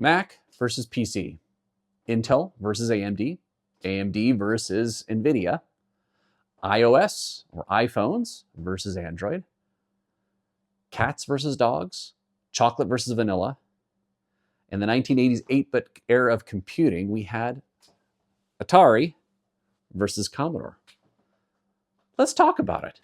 Mac versus PC, Intel versus AMD, AMD versus NVIDIA, iOS or iPhones versus Android, cats versus dogs, chocolate versus vanilla. In the 1980s 8-bit era of computing, we had Atari versus Commodore. Let's talk about it.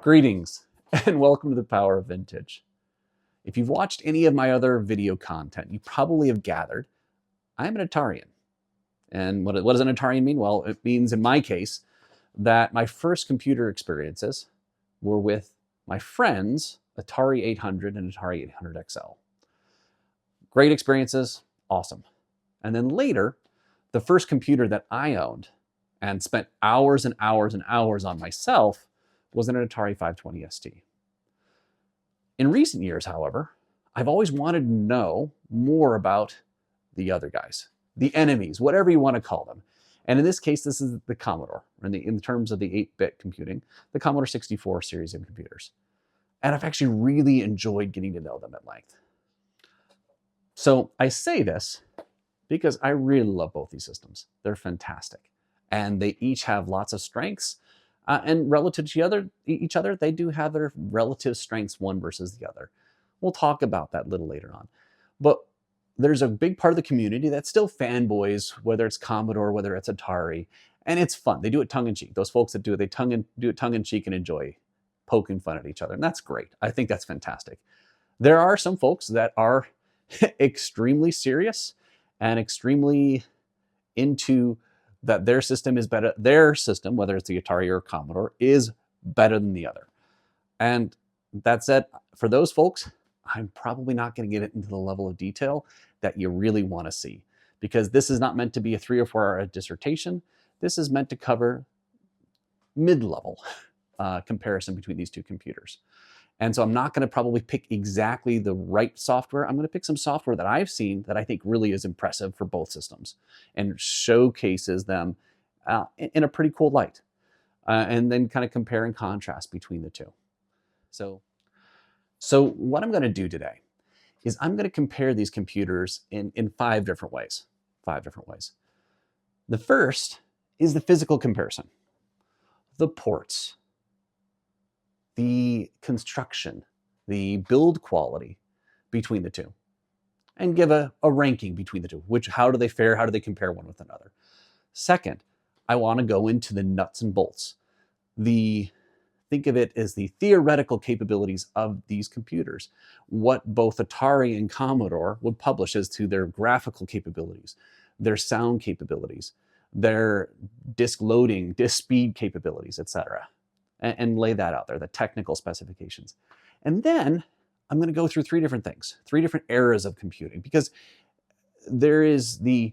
Greetings and welcome to the Power of Vintage. If you've watched any of my other video content, you probably have gathered I'm an Atarian. And what does an Atarian mean? Well, it means in my case that my first computer experiences were with my friends' Atari 800 and Atari 800 XL. Great experiences, awesome. And then later, the first computer that I owned and spent hours and hours and hours on myself was an Atari 520 ST. In recent years, however, I've always wanted to know more about the other guys, the enemies, whatever you want to call them. And in this case, this is the Commodore, in terms of the 8-bit computing, the Commodore 64 series of computers. And I've actually really enjoyed getting to know them at length. So I say this because I really love both these systems. They're fantastic. And they each have lots of strengths. And relative to each other, they do have their relative strengths, one versus the other. We'll talk about that a little later on. But there's a big part of the community that's still fanboys, whether it's Commodore, whether it's Atari, and it's fun. They do it tongue-in-cheek. Those folks that do it, do it tongue-in-cheek and enjoy poking fun at each other, and that's great. I think that's fantastic. There are some folks that are extremely serious and extremely into that their system is better, their system, whether it's the Atari or Commodore, is better than the other. And that said, for those folks, I'm probably not going to get it into the level of detail that you really want to see, because this is not meant to be a 3 or 4 hour dissertation. This is meant to cover mid-level comparison between these two computers. And so I'm not going to probably pick exactly the right software. I'm going to pick some software that I've seen that I think really is impressive for both systems and showcases them in a pretty cool light. And then kind of compare and contrast between the two. So what I'm going to do today is I'm going to compare these computers in 5 different ways. 5 different ways. The first is the physical comparison. The ports, the construction, the build quality between the two, and give a ranking between the two. How do they fare? How do they compare one with another? Second, I want to go into the nuts and bolts. Think of it as the theoretical capabilities of these computers. What both Atari and Commodore would publish as to their graphical capabilities, their sound capabilities, their disk loading, disk speed capabilities, etc. And lay that out there, the technical specifications. And then I'm going to go through 3 different things, 3 different eras of computing, because there is the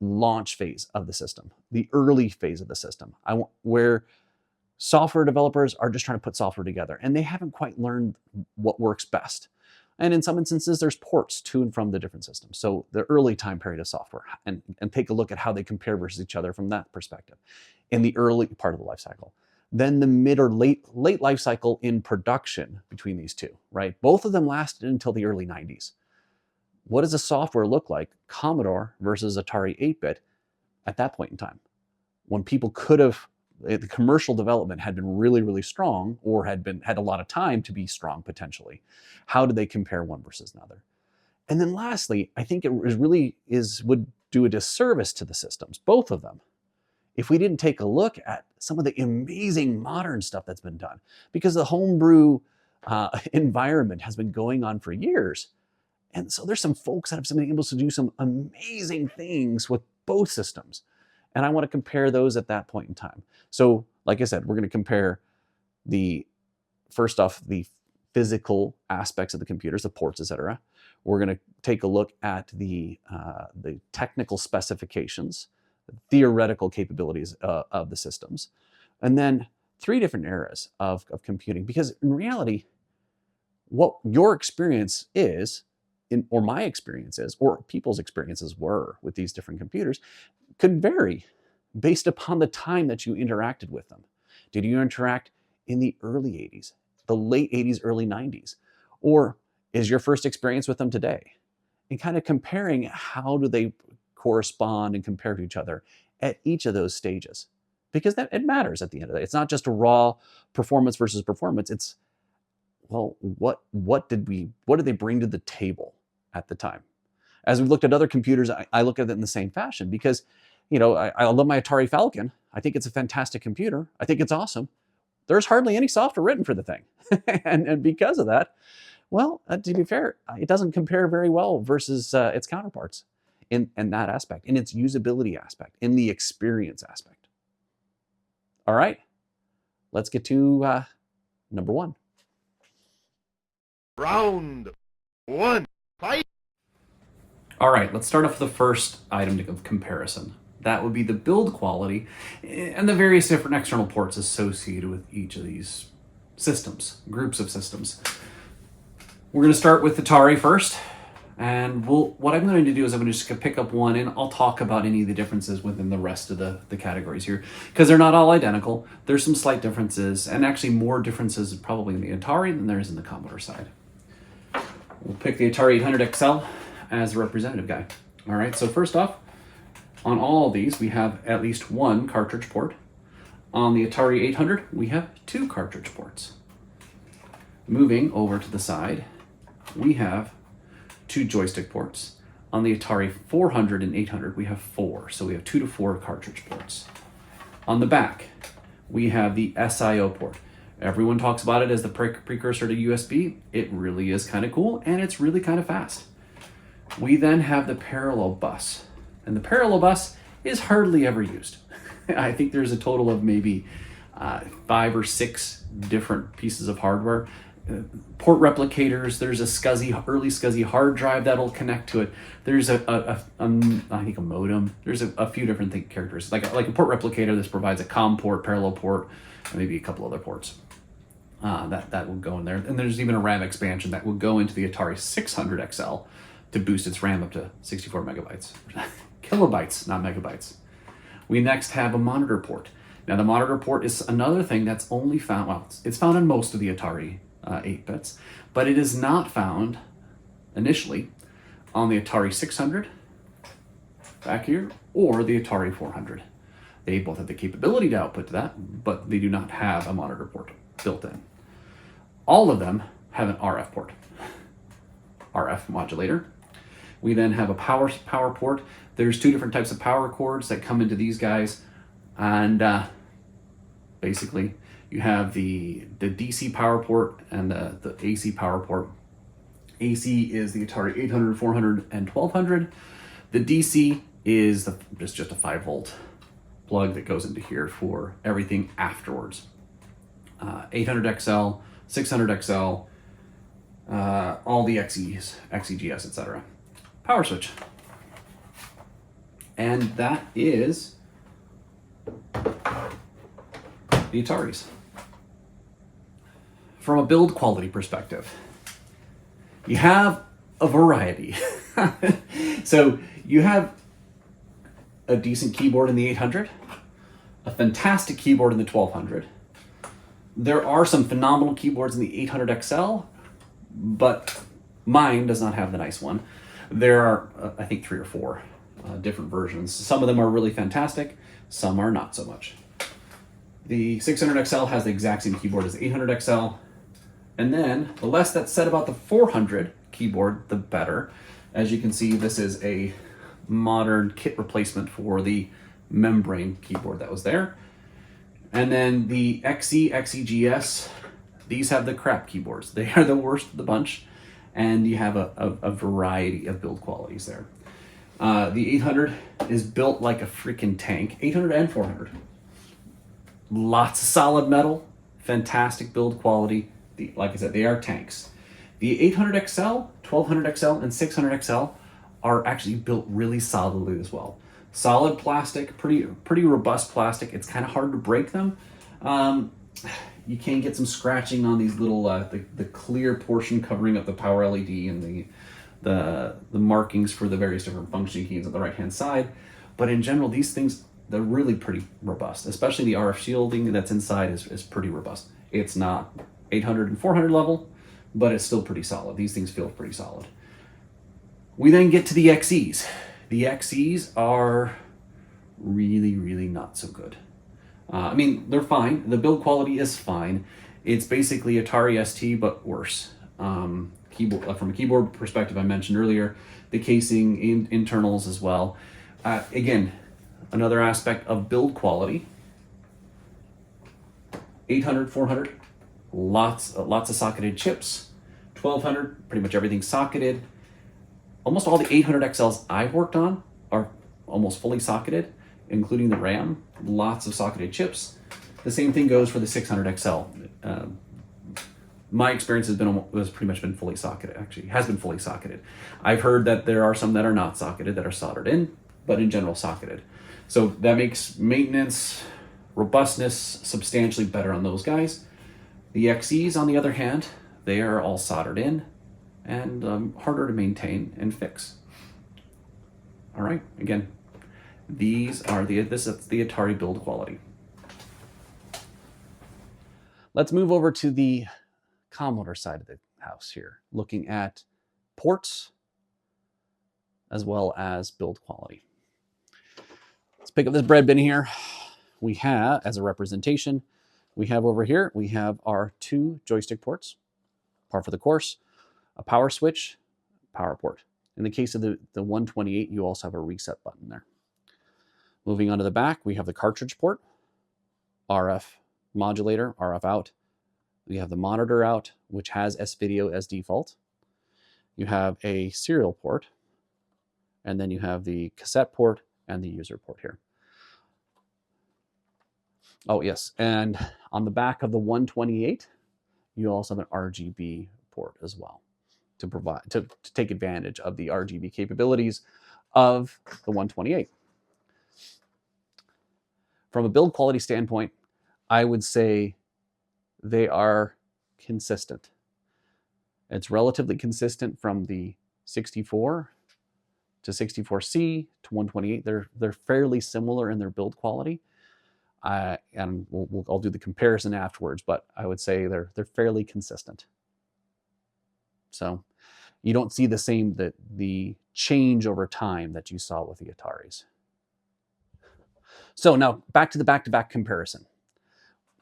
launch phase of the system, the early phase of the system, where software developers are just trying to put software together, and they haven't quite learned what works best. And in some instances, there's ports to and from the different systems. So the early time period of software, and take a look at how they compare versus each other from that perspective in the early part of the life cycle. Then the mid or late life cycle in production between these two, right? Both of them lasted until the early 90s. What does the software look like, Commodore versus Atari 8-bit, at that point in time? When people the commercial development had been really, really strong, or had a lot of time to be strong potentially. How did they compare one versus another? And then lastly, I think it would do a disservice to the systems, both of them, if we didn't take a look at some of the amazing modern stuff that's been done, because the homebrew environment has been going on for years. And so there's some folks that have been able to do some amazing things with both systems. And I want to compare those at that point in time. So like I said, we're going to compare first off, the physical aspects of the computers, the ports, etc. We're going to take a look at the technical specifications, theoretical capabilities of the systems, and then 3 different eras of computing. Because in reality, what your experience is, or my experience is, or people's experiences were with these different computers, could vary based upon the time that you interacted with them. Did you interact in the early 80s, the late 80s, early 90s? Or is your first experience with them today? And kind of comparing how do they correspond and compare to each other at each of those stages. Because it matters at the end of the day. It's not just a raw performance versus performance. It's, well, what did they bring to the table at the time? As we looked at other computers, I look at it in the same fashion because, I love my Atari Falcon. I think it's a fantastic computer. I think it's awesome. There's hardly any software written for the thing. and because of that, well, to be fair, it doesn't compare very well versus its counterparts in that aspect, in its usability aspect, in the experience aspect. All right, let's get to number 1. Round 1, fight! All right, let's start off with the first item of comparison. That would be the build quality and the various different external ports associated with each of these systems, groups of systems. We're going to start with Atari first, and what I'm going to do is I'm going to just pick up one, and I'll talk about any of the differences within the rest of the categories here, because they're not all identical. There's some slight differences, and actually more differences probably in the Atari than there is in the Commodore side. We'll pick the Atari 800 XL as the representative guy. All right, so first off, on all of these, we have at least 1 cartridge port. On the Atari 800, we have 2 cartridge ports. Moving over to the side, we have 2 joystick ports. On the Atari 400 and 800, we have 4. So we have 2 to 4 cartridge ports. On the back, we have the SIO port. Everyone talks about it as the precursor to USB. It really is kind of cool, and it's really kind of fast. We then have the parallel bus. And the parallel bus is hardly ever used. I think there's a total of maybe 5 or 6 different pieces of hardware. Port replicators, there's a early SCSI hard drive that'll connect to it. There's I think a modem. There's a few different characters. Like a port replicator, this provides a COM port, parallel port, and maybe a couple other ports. That will go in there. And there's even a RAM expansion that will go into the Atari 600 XL to boost its RAM up to 64 megabytes. Kilobytes, not megabytes. We next have a monitor port. Now the monitor port is another thing that's only found, well, it's found in most of the Atari 8-bits, but it is not found initially on the Atari 600 back here or the Atari 400. They both have the capability to output to that, but they do not have a monitor port built in. All of them have an RF port, RF modulator. We then have a power port. There's 2 different types of power cords that come into these guys, and basically you have the DC power port and the AC power port. AC is the Atari 800, 400, and 1200. The DC is just a 5-volt plug that goes into here for everything afterwards. 800 XL, 600 XL, all the XEs, XEGS, etc. Power switch. And that is the Ataris. From a build quality perspective, you have a variety. So you have a decent keyboard in the 800, a fantastic keyboard in the 1200. There are some phenomenal keyboards in the 800 XL, but mine does not have the nice one. There are, I think, 3 or 4 different versions. Some of them are really fantastic, some are not so much. The 600 XL has the exact same keyboard as the 800 XL, and then the less that's said about the 400 keyboard, the better. As you can see, this is a modern kit replacement for the membrane keyboard that was there. And then the XE, XEGS, these have the crap keyboards. They are the worst of the bunch, and you have a variety of build qualities there. The 800 is built like a freaking tank, 800 and 400. Lots of solid metal, fantastic build quality. Like I said, they are tanks. The 800XL, 1200XL, and 600XL are actually built really solidly as well. Solid plastic, pretty robust plastic. It's kind of hard to break them. You can get some scratching on these little the clear portion covering up the power LED and the markings for the various different function keys on the right hand side. But in general, these things, they're really pretty robust, especially the RF shielding that's inside is pretty robust. It's not 800 and 400 level, but it's still pretty solid. These things feel pretty solid. We then get to the XEs. The XEs are really, really not so good. I mean, they're fine. The build quality is fine. It's basically Atari ST, but worse. Keyboard, from a keyboard perspective, I mentioned earlier, the casing, internals as well. Again, another aspect of build quality. 800, 400, lots of socketed chips. 1200, pretty much everything's socketed. Almost all the 800XLs I've worked on are almost fully socketed, including the RAM. Lots of socketed chips. The same thing goes for the 600XL. My experience has pretty much been fully socketed. Actually, has been fully socketed. I've heard that there are some that are not socketed, that are soldered in, but in general socketed. So that makes maintenance, robustness substantially better on those guys. The XEs, on the other hand, they are all soldered in and harder to maintain and fix. All right, again, this is the Atari build quality. Let's move over to the Commodore side of the house here, looking at ports as well as build quality. Let's pick up this bread bin here. We have, as a representation, we have over here, we have our 2 joystick ports, par for the course, a power switch, power port. In the case of the 128, you also have a reset button there. Moving on to the back, we have the cartridge port, RF modulator, RF out. We have the monitor out, which has S-Video as default. You have a serial port, and then you have the cassette port and the user port here. Oh yes, and on the back of the 128, you also have an RGB port as well to take advantage of the RGB capabilities of the 128. From a build quality standpoint, I would say they are consistent. It's relatively consistent from the 64 to 64C to 128. They're fairly similar in their build quality. And I'll do the comparison afterwards, but I would say they're fairly consistent. So you don't see the change over time that you saw with the Ataris. So now back to the back-to-back comparison.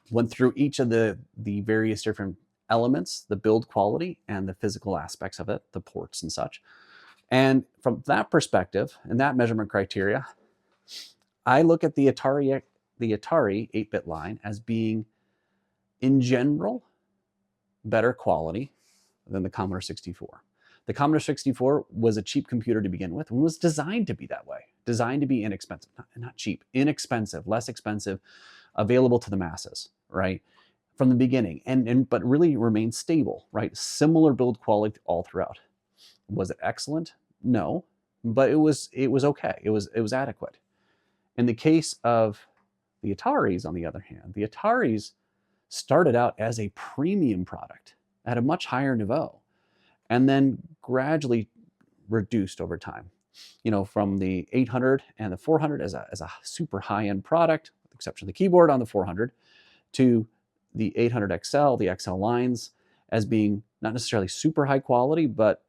Went through each of the various different elements, the build quality and the physical aspects of it, the ports and such. And from that perspective and that measurement criteria, I look at the Atari 8-bit line as being, in general, better quality than the Commodore 64. The Commodore 64 was a cheap computer to begin with and was designed to be that way, designed to be inexpensive, not cheap, inexpensive, less expensive, available to the masses, right? From the beginning, but really remained stable, right? Similar build quality all throughout. Was it excellent? No, but it was okay. It was adequate. In the case of the Ataris, on the other hand, the Ataris started out as a premium product at a much higher niveau, and then gradually reduced over time. You know, from the 800 and the 400 as a super high-end product, with the exception of the keyboard on the 400, to the 800XL, the XL lines, as being not necessarily super high quality, but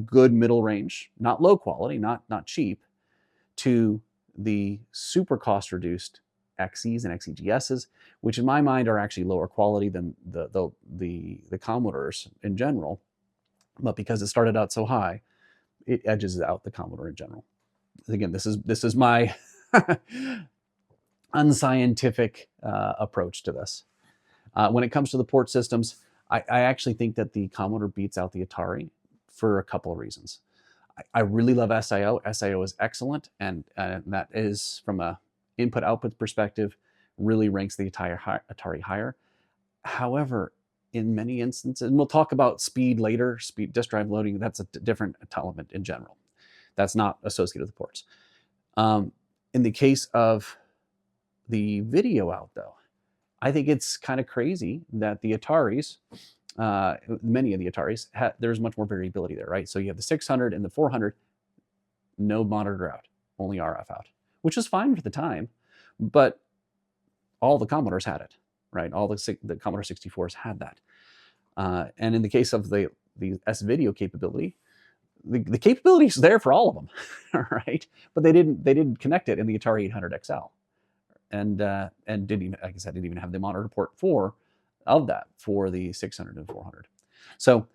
good middle range, not low quality, not cheap, to the super cost reduced XEs and XEGSs, which in my mind are actually lower quality than the Commodores in general. But because it started out so high, it edges out the Commodore in general. Again, this is my unscientific approach to this. When it comes to the port systems, I actually think that the Commodore beats out the Atari for a couple of reasons. I really love SIO. SIO is excellent, and that is, from a input-output perspective, really ranks the Atari higher. However, in many instances, and we'll talk about speed later, disk drive loading, that's a different element in general. That's not associated with ports. In the case of the video out, though, I think it's kind of crazy that the Ataris, many of the Ataris, there's much more variability there, right? So you have the 600 and the 400, no monitor out, only RF out, which is fine for the time, but all the Commodores had it, right? All the Commodore 64s had that. And in the case of the S-video capability, the capability is there for all of them, right? But they didn't connect it in the Atari 800 XL, and didn't even, like I said, didn't even have the monitor port for the 600 and 400. So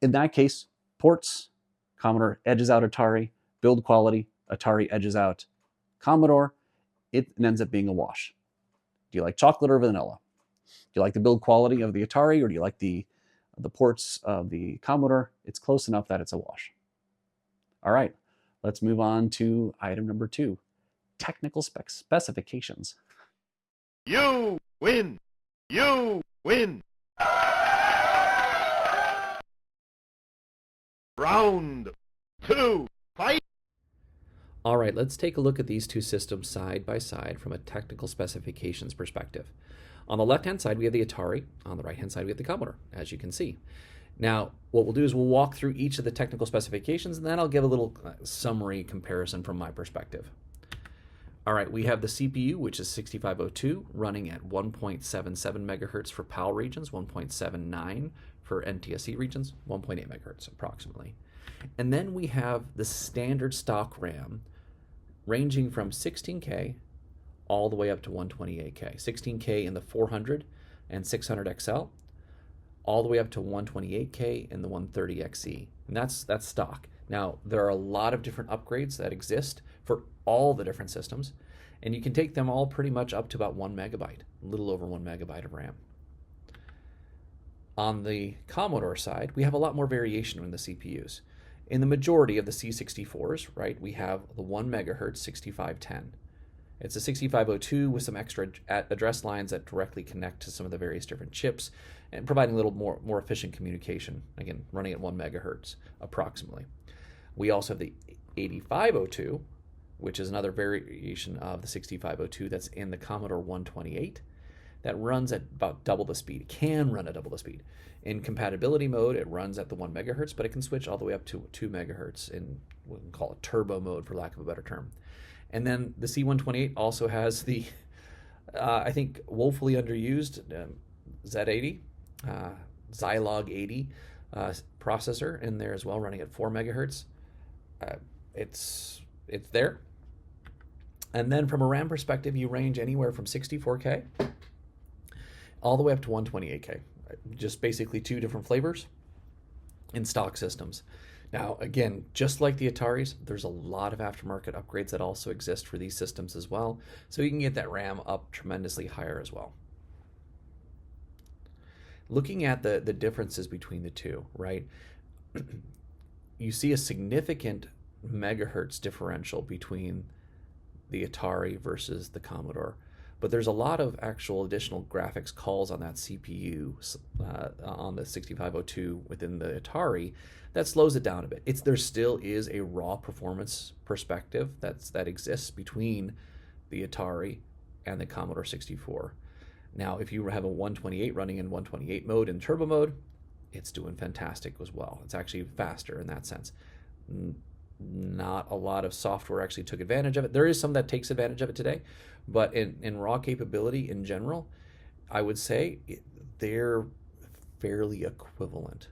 in that case, ports, Commodore edges out Atari. Build quality, Atari edges out Commodore. It ends up being a wash. Do you like chocolate or vanilla? Do you like the build quality of the Atari, or do you like the ports of the Commodore? It's close enough that it's a wash. All right, let's move on to item number 2, technical specifications. You win. You win. Round 2, fight. All right, let's take a look at these two systems side by side from a technical specifications perspective. On the left-hand side, we have the Atari. On the right-hand side, we have the Commodore, as you can see. Now, what we'll do is we'll walk through each of the technical specifications, and then I'll give a little summary comparison from my perspective. All right, we have the CPU, which is 6502, running at 1.77 megahertz for PAL regions, 1.79 for NTSC regions, 1.8 megahertz approximately. And then we have the standard stock RAM ranging from 16K all the way up to 128K. 16K in the 400 and 600 XL, all the way up to 128K in the 130XE. And that's stock. Now, there are a lot of different upgrades that exist for all the different systems, and you can take them all pretty much up to about 1 megabyte, a little over 1 megabyte of RAM. On the Commodore side, we have a lot more variation in the CPUs. In the majority of the C64s, right, we have the 1 megahertz 6510. It's a 6502 with some extra address lines that directly connect to some of the various different chips and providing a little more efficient communication, again, running at 1 megahertz approximately. We also have the 8502, which is another variation of the 6502 that's in the Commodore 128 that runs at about double the speed. It can run at double the speed. In compatibility mode, it runs at the 1 megahertz, but it can switch all the way up to 2 megahertz in what we can call it turbo mode, for lack of a better term. And then the C128 also has the, I think, woefully underused Z80, Zilog 80 processor in there as well, running at 4 megahertz. It's there. And then from a RAM perspective, you range anywhere from 64K all the way up to 128K. Just basically two different flavors in stock systems. Now, again, just like the Ataris, there's a lot of aftermarket upgrades that also exist for these systems as well. So you can get that RAM up tremendously higher as well. Looking at the differences between the two, right? You see a significant megahertz differential between the Atari versus the Commodore. But there's a lot of actual additional graphics calls on that CPU on the 6502 within the Atari that slows it down a bit. There still is a raw performance perspective that exists between the Atari and the Commodore 64. Now, if you have a 128 running in 128 mode and turbo mode, it's doing fantastic as well. It's actually faster in that sense. Not a lot of software actually took advantage of it. There is some that takes advantage of it today, but in raw capability in general, I would say they're fairly equivalent.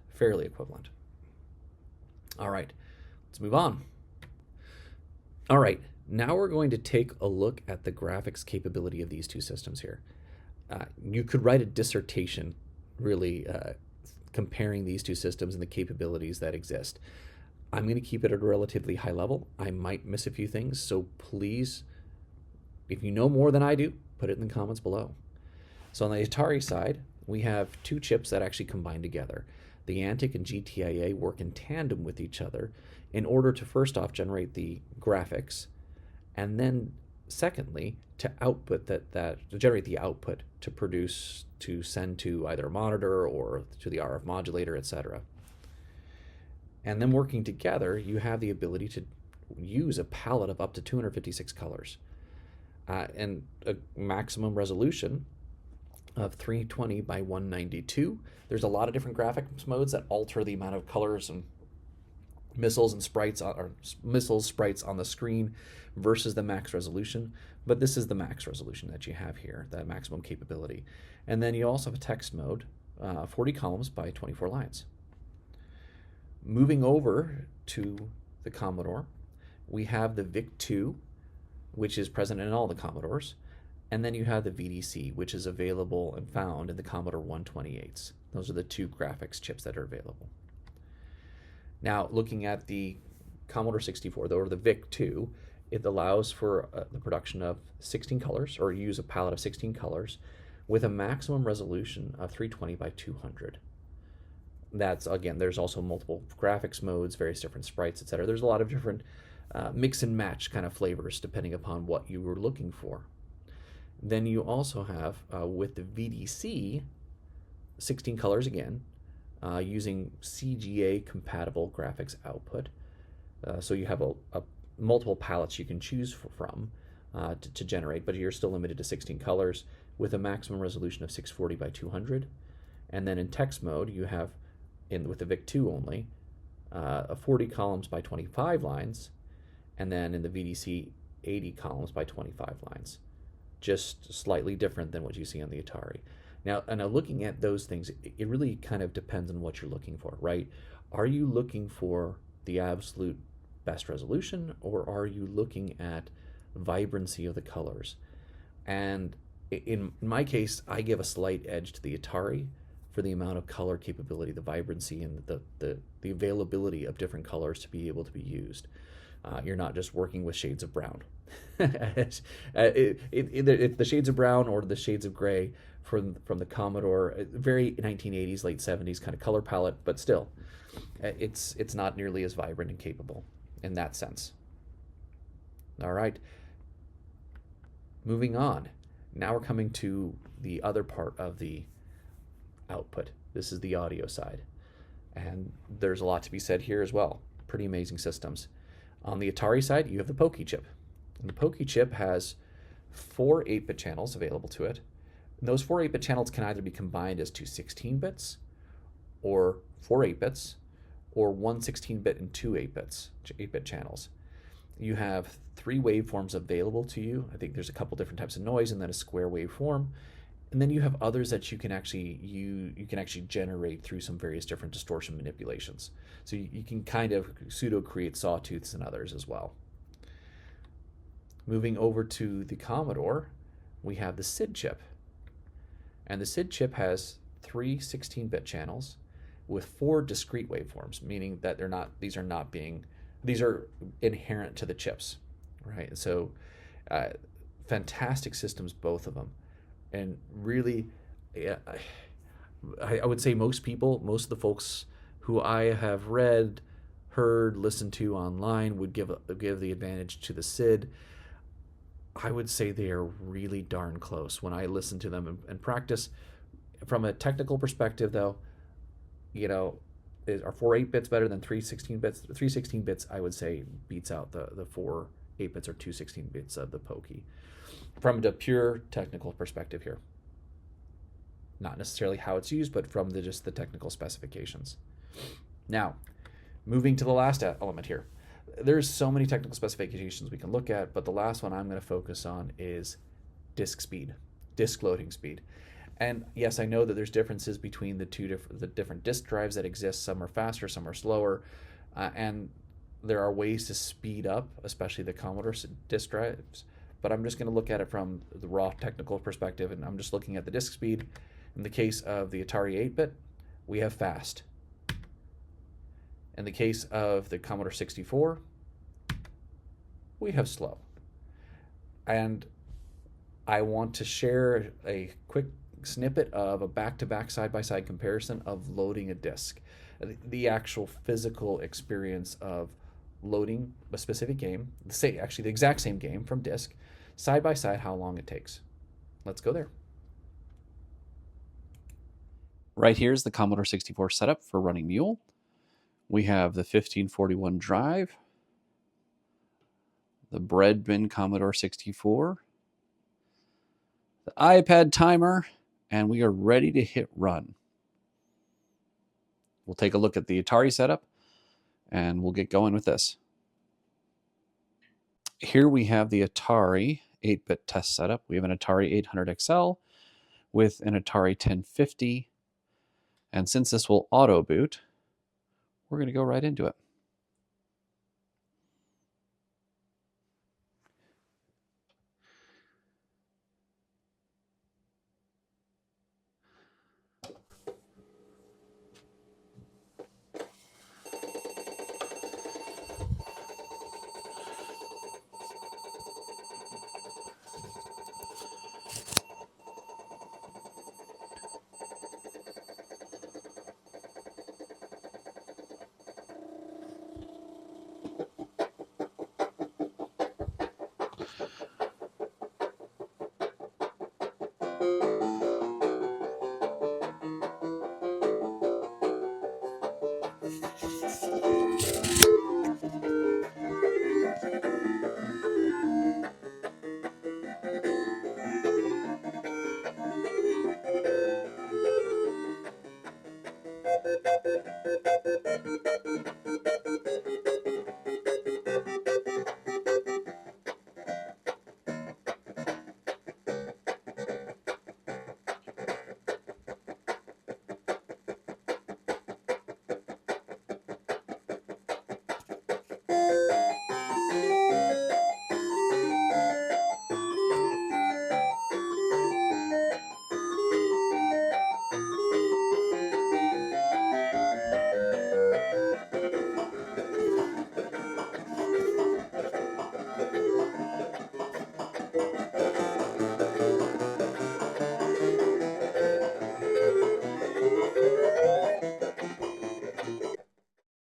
All right, let's move on. All right, now we're going to take a look at the graphics capability of these two systems here. You could write a dissertation really comparing these two systems and the capabilities that exist. I'm going to keep it at a relatively high level. I might miss a few things, so please, if you know more than I do, put it in the comments below. So on the Atari side, we have two chips that actually combine together. The Antic and GTIA work in tandem with each other in order to first off generate the graphics, and then secondly to output to generate the output to send to either a monitor or to the RF modulator, etc. And then working together, you have the ability to use a palette of up to 256 colors and a maximum resolution of 320 by 192. There's a lot of different graphics modes that alter the amount of colors and missiles sprites on the screen versus the max resolution, but this is the max resolution that you have here, that maximum capability. And then you also have a text mode, 40 columns by 24 lines. Moving over to the Commodore, we have the VIC-2, which is present in all the Commodores, and then you have the VDC, which is available and found in the Commodore 128s. Those are the two graphics chips that are available. Now, looking at the Commodore 64, or the VIC-2, it allows for the production of 16 colors, or use a palette of 16 colors, with a maximum resolution of 320 by 200. That's, again, there's also multiple graphics modes, various different sprites, etc. There's a lot of different mix and match kind of flavors depending upon what you were looking for. Then you also have, with the VDC, 16 colors again, using CGA compatible graphics output. So you have a multiple palettes you can choose from to generate, but you're still limited to 16 colors with a maximum resolution of 640 by 200. And then in text mode, you have, with the VIC-2 only, 40 columns by 25 lines, and then in the VDC, 80 columns by 25 lines. Just slightly different than what you see on the Atari. Now looking at those things, it really kind of depends on what you're looking for, right? Are you looking for the absolute best resolution, or are you looking at vibrancy of the colors? And in my case, I give a slight edge to the Atari for the amount of color capability, the vibrancy, and the availability of different colors to be able to be used. You're not just working with shades of brown. Either the shades of brown or the shades of gray from the Commodore, very 1980s, late 70s kind of color palette, but still, it's not nearly as vibrant and capable in that sense. All right, moving on. Now we're coming to the other part of the output. This is the audio side, and there's a lot to be said here as well. Pretty amazing systems. On the Atari side, you have the Pokey chip. And the Pokey chip has 4 8-bit channels available to it. And those 4 8-bit channels can either be combined as 2 16-bits, or 4 8-bits, or 1 16-bit and 2 8-bit channels. You have 3 waveforms available to you. I think there's a couple different types of noise, and then a square waveform. And then you have others that you can actually generate through some various different distortion manipulations. So you can kind of pseudo create sawtooths and others as well. Moving over to the Commodore, we have the SID chip. And the SID chip has 3 16-bit channels with 4 discrete waveforms, meaning that these are inherent to the chips, right? So fantastic systems, both of them. And really, I would say most of the folks who I have read, heard, listened to online would give the advantage to the SID. I would say they are really darn close when I listen to them and practice. From a technical perspective, though, are 4 8-bits better than 3 16-bits? 3 16-bits, I would say, beats out the 4 8-bits or 2 16-bits of the Pokey. From a pure technical perspective here. Not necessarily how it's used, but from just the technical specifications. Now, moving to the last element here. There's so many technical specifications we can look at, but the last one I'm going to focus on is disk speed, disk loading speed. And yes, I know that there's differences between the different disk drives that exist. Some are faster, some are slower, and there are ways to speed up, especially the Commodore disk drives. But I'm just going to look at it from the raw technical perspective, and I'm just looking at the disk speed. In the case of the Atari 8-bit, we have fast. In the case of the Commodore 64, we have slow. And I want to share a quick snippet of a back-to-back side-by-side comparison of loading a disk. The actual physical experience of loading a specific game, the exact same game from disk, side by side, how long it takes. Let's go there. Right here is the Commodore 64 setup for running Mule. We have the 1541 drive, the bread bin Commodore 64, the iPad timer, and we are ready to hit run. We'll take a look at the Atari setup, and we'll get going with this. Here we have the Atari 8-bit test setup. We have an Atari 800 XL with an Atari 1050. And since this will auto boot, we're going to go right into it.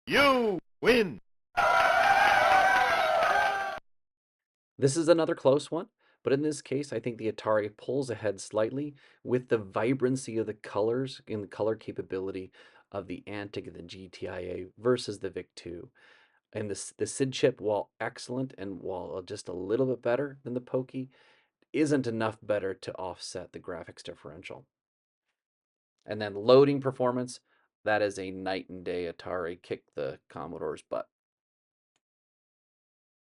You win. This is another close one, but in this case, I think the Atari pulls ahead slightly with the vibrancy of the colors and the color capability of the Antic and the GTIA versus the VIC-2. And the SID chip, while excellent and while just a little bit better than the Pokey, isn't enough better to offset the graphics differential. And then loading performance, that is a night and day. Atari kicked the Commodore's butt.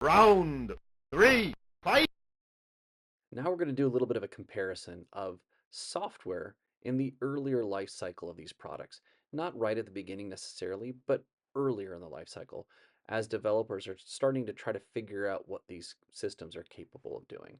Round 3, fight! Now we're going to do a little bit of a comparison of software in the earlier life cycle of these products. Not right at the beginning necessarily, but earlier in the life cycle, as developers are starting to try to figure out what these systems are capable of doing.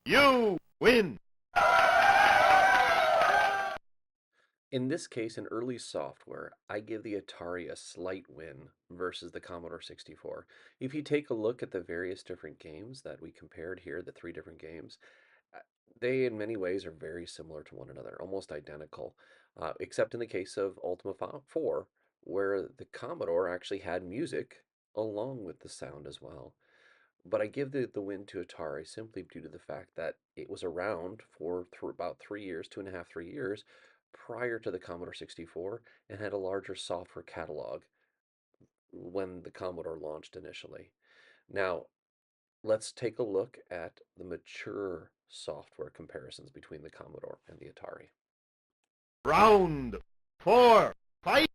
You win. In this case, in early software, I give the Atari a slight win versus the Commodore 64. If you take a look at the various different games that we compared here, the three different games, uh, they in many ways are very similar to one another, almost identical, except in the case of Ultima 4, where the Commodore actually had music along with the sound as well. But I give the win to Atari simply due to the fact that it was around for about 3 years, 2.5, 3 years prior to the Commodore 64 and had a larger software catalog when the Commodore launched initially. Now, let's take a look at the mature software comparisons between the Commodore and the Atari. Round 4. Fight.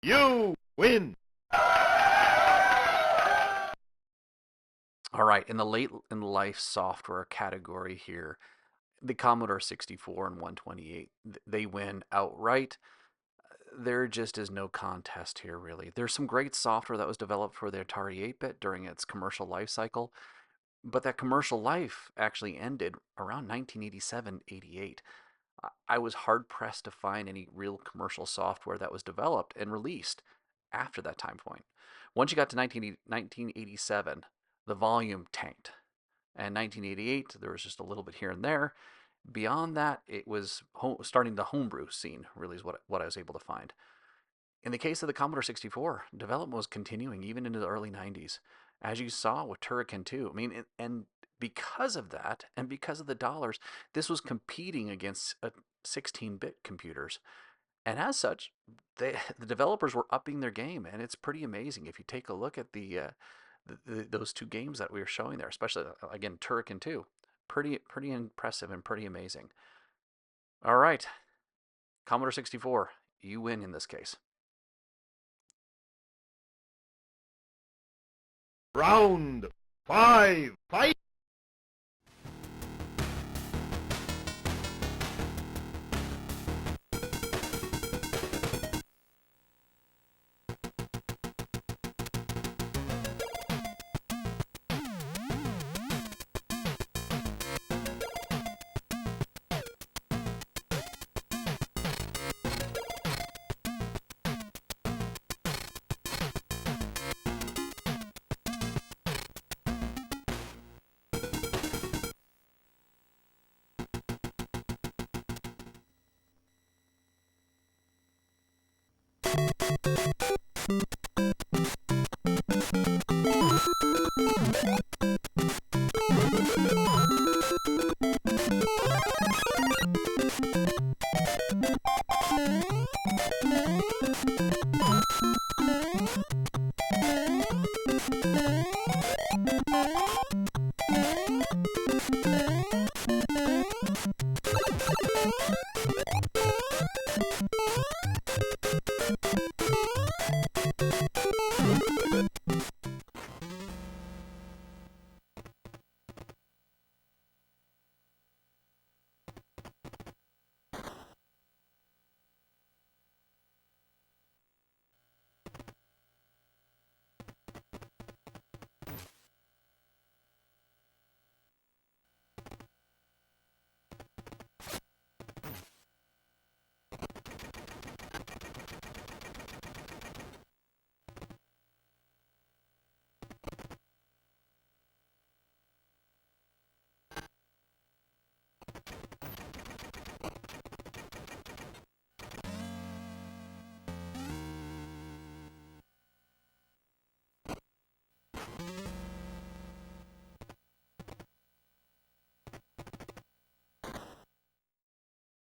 You win. All right, in the late in life software category here, the Commodore 64 and 128, they win outright. There just is no contest here, really. There's some great software that was developed for the Atari 8-bit during its commercial life cycle, but that commercial life actually ended around 1987-88. I was hard pressed to find any real commercial software that was developed and released after that time point. Once you got to 1987, the volume tanked. And 1988, there was just a little bit here and there. Beyond that, it was starting the homebrew scene, really, is what I was able to find. In the case of the Commodore 64, development was continuing even into the early 90s, as you saw with Turrican 2. I mean, and because of that, and because of the dollars, this was competing against 16-bit computers. And as such, the developers were upping their game, and it's pretty amazing if you take a look at those two games that we were showing there, especially again Turrican 2. Pretty impressive and pretty amazing. All right, Commodore 64, you win in this case. Round 5. Fight.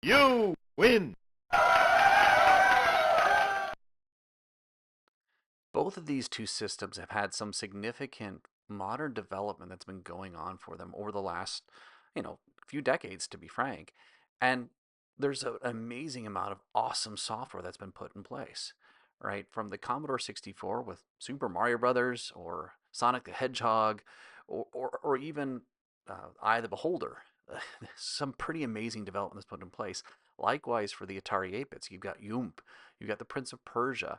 You win. Both of these two systems have had some significant modern development that's been going on for them over the last, few decades, to be frank. And there's an amazing amount of awesome software that's been put in place, right? From the Commodore 64 with Super Mario Brothers or Sonic the Hedgehog or even Eye of the Beholder. Some pretty amazing development that's put in place. Likewise for the Atari 8-bits, you've got Yoomp, you've got the Prince of Persia,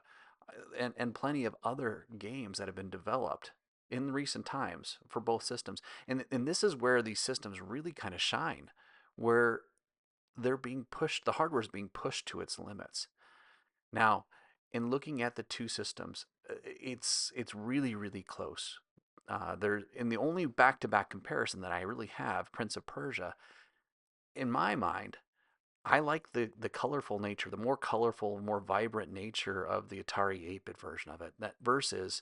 and plenty of other games that have been developed in recent times for both systems. And this is where these systems really kind of shine, where they're being pushed, the hardware is being pushed to its limits. Now, in looking at the two systems, it's really really close. There in the only back-to-back comparison that I really have, Prince of Persia, in my mind, I like the colorful nature, the more colorful, more vibrant nature of the Atari 8-bit version of it, that versus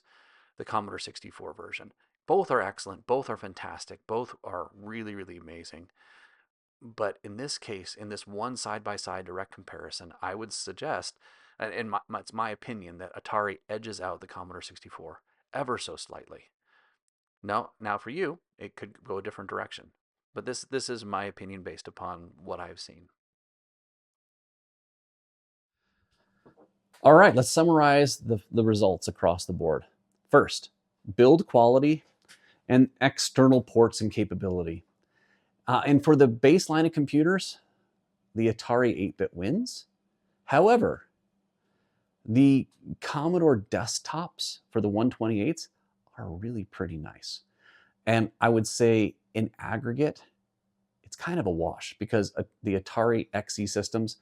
the Commodore 64 version. Both are excellent, both are fantastic, both are really, really amazing. But in this case, in this one side-by-side direct comparison, I would suggest, and it's my opinion, that Atari edges out the Commodore 64 ever so slightly. Now for you, it could go a different direction. But this is my opinion based upon what I've seen. All right, let's summarize the results across the board. First, build quality and external ports and capability. And for the baseline of computers, the Atari 8-bit wins. However, the Commodore desktops for the 128s are really pretty nice. And I would say in aggregate, it's kind of a wash because the Atari XE systems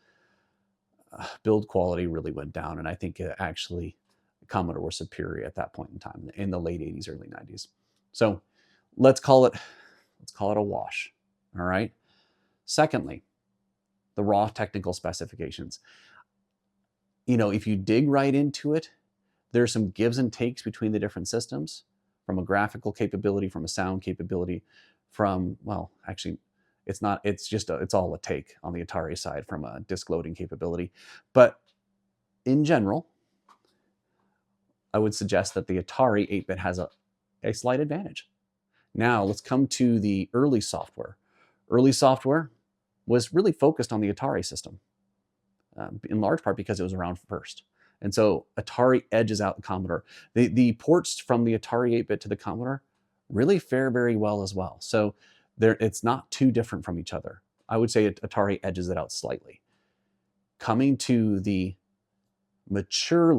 build quality really went down. And I think actually Commodore was superior at that point in time in the late 80s, early 90s. So let's call it a wash. All right. Secondly, the raw technical specifications. If you dig right into it, there's some gives and takes between the different systems, from a graphical capability, from a sound capability, from, well, actually, it's not, it's all a take on the Atari side from a disk loading capability. But in general, I would suggest that the Atari 8-bit has a slight advantage. Now, let's come to the early software. Early software was really focused on the Atari system, in large part because it was around first. And so Atari edges out the Commodore. The ports from the Atari 8-bit to the Commodore really fare very well as well. So it's not too different from each other. I would say Atari edges it out slightly. Coming to the mature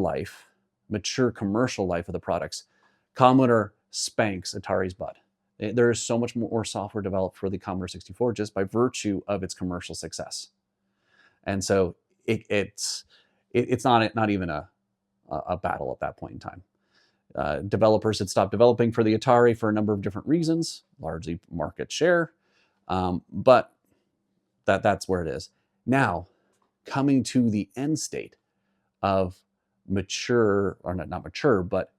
commercial life of the products, Commodore spanks Atari's butt. There is so much more software developed for the Commodore 64 just by virtue of its commercial success. And so it's not even a battle at that point in time. Developers had stopped developing for the Atari for a number of different reasons, largely market share, but that's where it is. Now, coming to the end state of mature, or not mature, but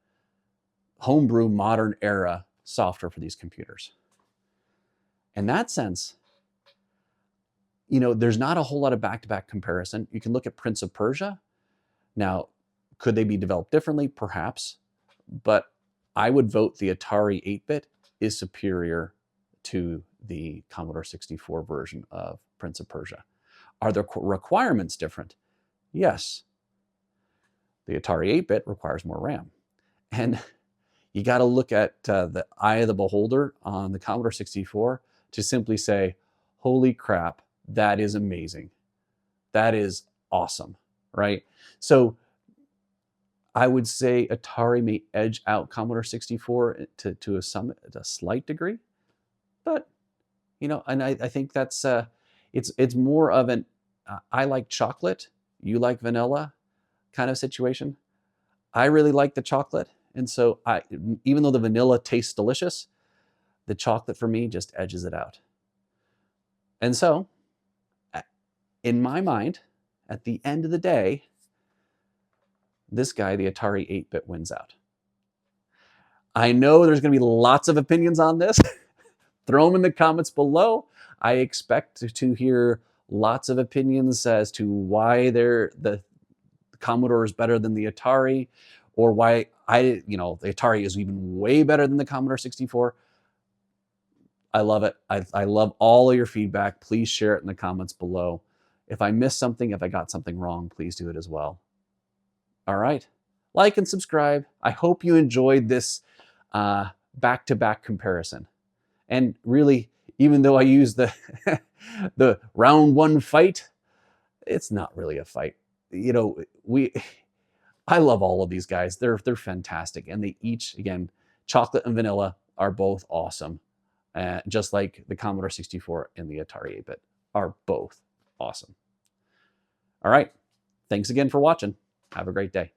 homebrew modern era software for these computers. In that sense, there's not a whole lot of back-to-back comparison. You can look at Prince of Persia. Now, could they be developed differently? Perhaps. But I would vote the Atari 8-bit is superior to the Commodore 64 version of Prince of Persia. Are the requirements different? Yes. The Atari 8-bit requires more RAM. And you got to look at the eye of the beholder on the Commodore 64 to simply say, holy crap, that is amazing. That is awesome, right? So I would say Atari may edge out Commodore 64 to a slight degree, but and I think that's it's more of an I like chocolate, you like vanilla kind of situation. I really like the chocolate, and so even though the vanilla tastes delicious, the chocolate for me just edges it out. And so, in my mind, at the end of the day, this guy, the Atari 8-bit, wins out. I know there's going to be lots of opinions on this. Throw them in the comments below. I expect to hear lots of opinions as to why the Commodore is better than the Atari, or why the Atari is even way better than the Commodore 64. I love it. I love all of your feedback. Please share it in the comments below. If I missed something, if I got something wrong, please do it as well. All right. Like and subscribe. I hope you enjoyed this back-to-back comparison. And really, even though I use the the round one fight, it's not really a fight. I love all of these guys. They're fantastic, and they each, again, chocolate and vanilla are both awesome. Just like the Commodore 64 and the Atari 8-bit are both awesome. All right. Thanks again for watching. Have a great day.